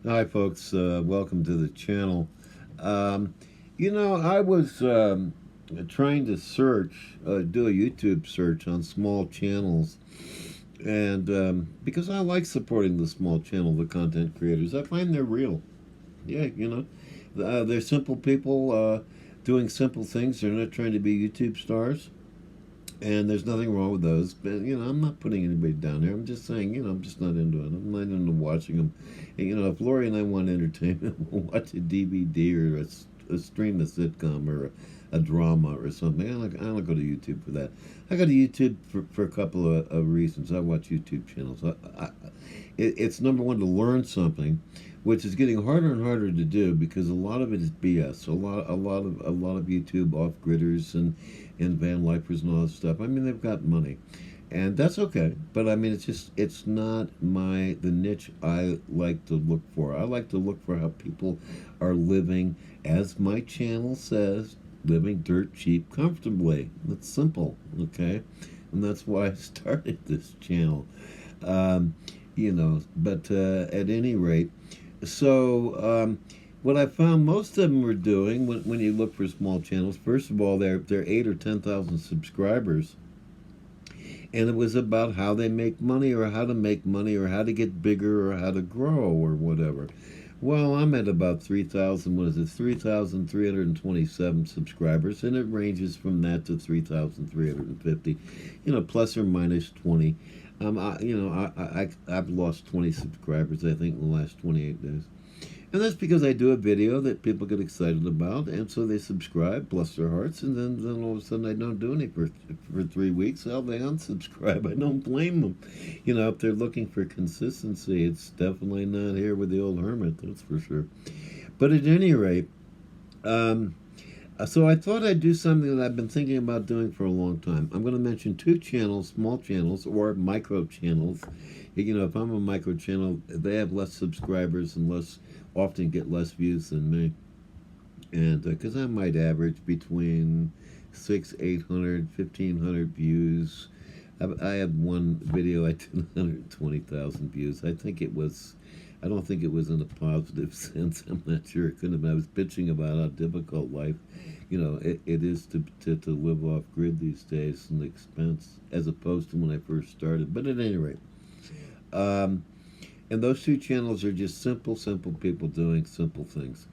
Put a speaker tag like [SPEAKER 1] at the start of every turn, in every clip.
[SPEAKER 1] Hi, folks. Welcome to the channel. Um, I was trying to do a YouTube search on small channels, and because I like supporting the small channel, the content creators, I find they're real. Yeah, they're simple people doing simple things. They're not trying to be YouTube stars. And there's nothing wrong with those, but I'm not putting anybody down there. I'm just saying, I'm just not into it. I'm not into watching them. And, if Lori and I want entertainment, we'll watch a DVD or stream a sitcom or a drama or something. I don't go to YouTube for that. I go to YouTube for a couple of reasons. I watch YouTube channels. It's number one to learn something, which is getting harder and harder to do because a lot of it is BS. A lot of YouTube off gridders and van lifers and all that stuff. I mean, they've got money, and that's okay. But I mean, it's not the niche I like to look for. I like to look for how people are living, as my channel says, living dirt cheap comfortably. It's simple, okay, and that's why I started this channel. Um, but at any rate, so what I found most of them were doing when you look for small channels, first of all, they're 8 or 10,000 subscribers, and it was about how they make money or how to make money or how to get bigger or how to grow or whatever. Well, I'm at about 3,000. What is it? 3,327 subscribers, and it ranges from that to 3,350. Plus or minus 20. I've lost 20 subscribers, I think, in the last 28 days. And that's because I do a video that people get excited about, and so they subscribe, bless their hearts, and then all of a sudden I don't do anything for 3 weeks. Well, they unsubscribe. I don't blame them. If they're looking for consistency, it's definitely not here with the old hermit, that's for sure. But at any rate, um, so I thought I'd do something that I've been thinking about doing for a long time. I'm going to mention two channels, small channels or micro channels. If I'm a micro channel, they have less subscribers and often get less views than me. And because I might average between 800, 1,500 views. I had one video I did 120,000 views. I don't think it was in a positive sense. I'm not sure. It couldn't have. I was bitching about how difficult life, it is to live off grid these days and the expense as opposed to when I first started. But at any rate, um, and those two channels are just simple people doing simple things.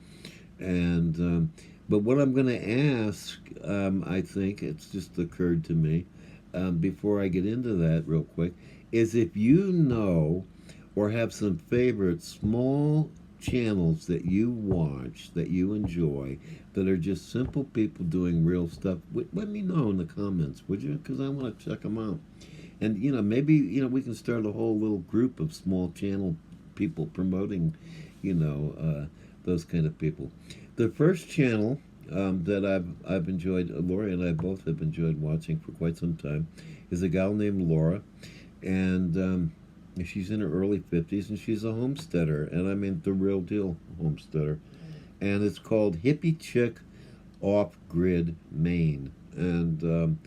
[SPEAKER 1] And but what I'm going to ask, I think it's just occurred to me before I get into that real quick, is if you know or have some favorite small channels that you watch that you enjoy that are just simple people doing real stuff, let me know in the comments, would you? Because I want to check them out. And maybe we can start a whole little group of small channel people promoting, those kind of people. The first channel that I've enjoyed, Laura and I both have enjoyed watching for quite some time, is a gal named Laura, and she's in her early 50s, and she's a homesteader, and I mean the real deal homesteader, and it's called Hippie Chick Off Grid Maine, and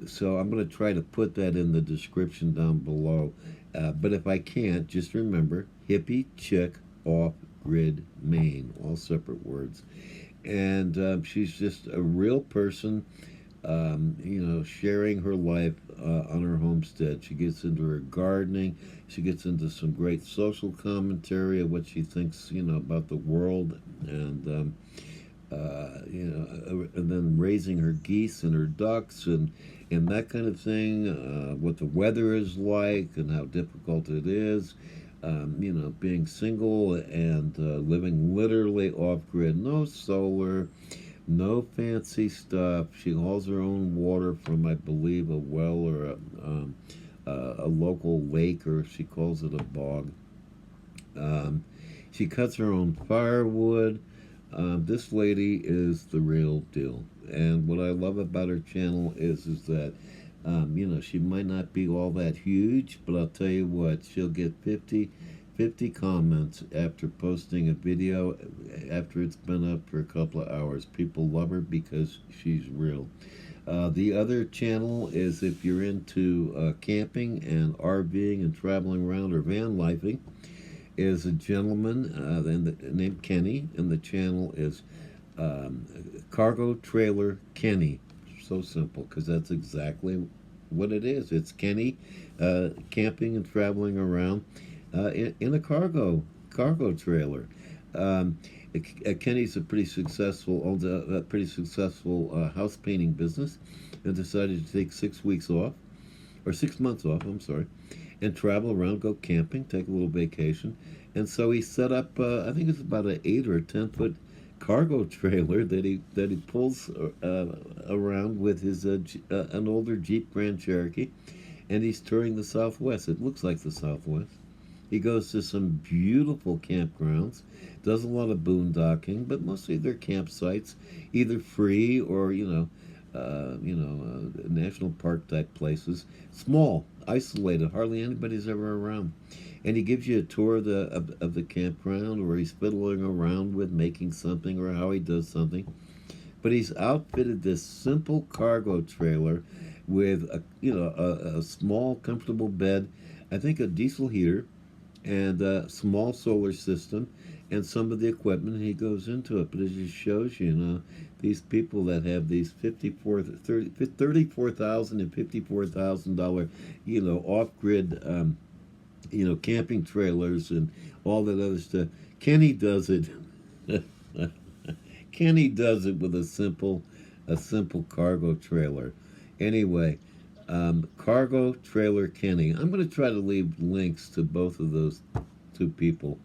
[SPEAKER 1] so I'm going to try to put that in the description down below. But if I can't, just remember Hippie Chick Off Grid Maine, all separate words. And she's just a real person, sharing her life on her homestead. She gets into her gardening. She gets into some great social commentary of what she thinks, about the world, and and then raising her geese and her ducks and that kind of thing. What the weather is like and how difficult it is. Being single and living literally off grid, no solar, no fancy stuff. She hauls her own water from, I believe, a well or a local lake, or she calls it a bog. Um, she cuts her own firewood. This lady is the real deal, and what I love about her channel is that she might not be all that huge, but I'll tell you what, she'll get 50 comments after posting a video after it's been up for a couple of hours. People love her because she's real. The other channel is if you're into camping and RVing and traveling around or van lifing. is a gentleman named Kenny, and the channel is um, Cargo Trailer Kenny. So simple, because that's exactly what it is. It's Kenny camping and traveling around in a cargo trailer. Um, Kenny's a pretty successful owns a pretty successful house painting business, and decided to take 6 weeks off or 6 months off. I'm sorry, and travel around, go camping, take a little vacation. And so he set up, I think it's about an 8 or 10 foot cargo trailer that he pulls around with his an older Jeep Grand Cherokee, and he's touring the Southwest. It looks like the Southwest. He goes to some beautiful campgrounds, does a lot of boondocking, but mostly they're campsites, either free or national park type places, small, isolated, hardly anybody's ever around. And he gives you a tour of the campground, where he's fiddling around with making something or how he does something. But he's outfitted this simple cargo trailer with a small comfortable bed, I think a diesel heater, and a small solar system, and some of the equipment. He goes into it, but it just shows these people that have these 34,000 and $54,000 off-grid camping trailers and all that other stuff. Kenny does it. Kenny does it with a simple cargo trailer. Anyway, Cargo Trailer Kenny. I'm going to try to leave links to both of those two people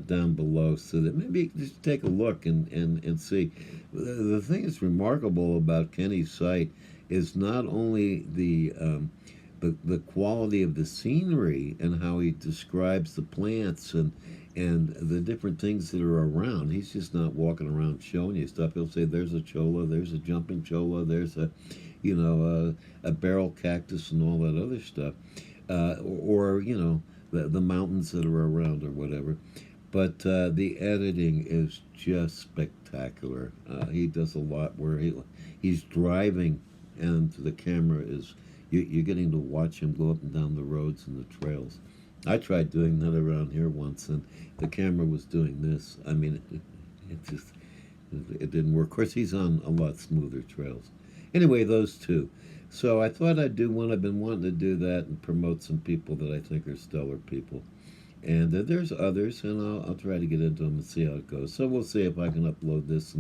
[SPEAKER 1] down below, so that maybe you can just take a look and see. The thing that's remarkable about Kenny's site is not only the quality of the scenery and how he describes the plants and the different things that are around. He's just not walking around showing you stuff. He'll say, "There's a cholla, there's a jumping cholla, there's a barrel cactus and all that other stuff, or the mountains that are around or whatever." But the editing is just spectacular. He does a lot where he's driving, and the camera is you're getting to watch him go up and down the roads and the trails. I tried doing that around here once, and the camera was doing this. I mean, it didn't work. Of course, he's on a lot smoother trails. Anyway, those two. So I thought I'd do one. I've been wanting to do that and promote some people that I think are stellar people. And there's others, and I'll try to get into them and see how it goes. So we'll see if I can upload this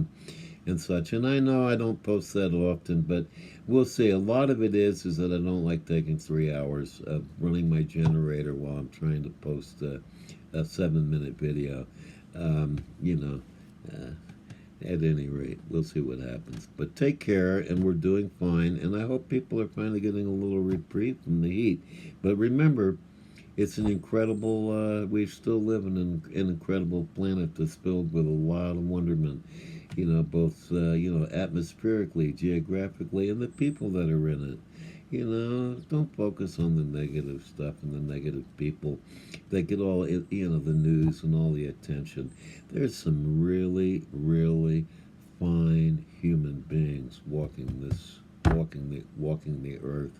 [SPEAKER 1] and such. And I know I don't post that often, but we'll see. A lot of it is that I don't like taking 3 hours of running my generator while I'm trying to post a 7-minute video. Um, you know, at any rate, we'll see what happens. But take care, and we're doing fine. And I hope people are finally getting a little reprieve from the heat. But remember, it's an incredible, we still live in an incredible planet that's filled with a lot of wonderment, both, atmospherically, geographically, and the people that are in it. Don't focus on the negative stuff and the negative people that get all, the news and all the attention. There's some really, really fine human beings walking the earth,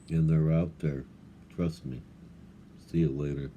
[SPEAKER 1] and they're out there. Trust me. See you later.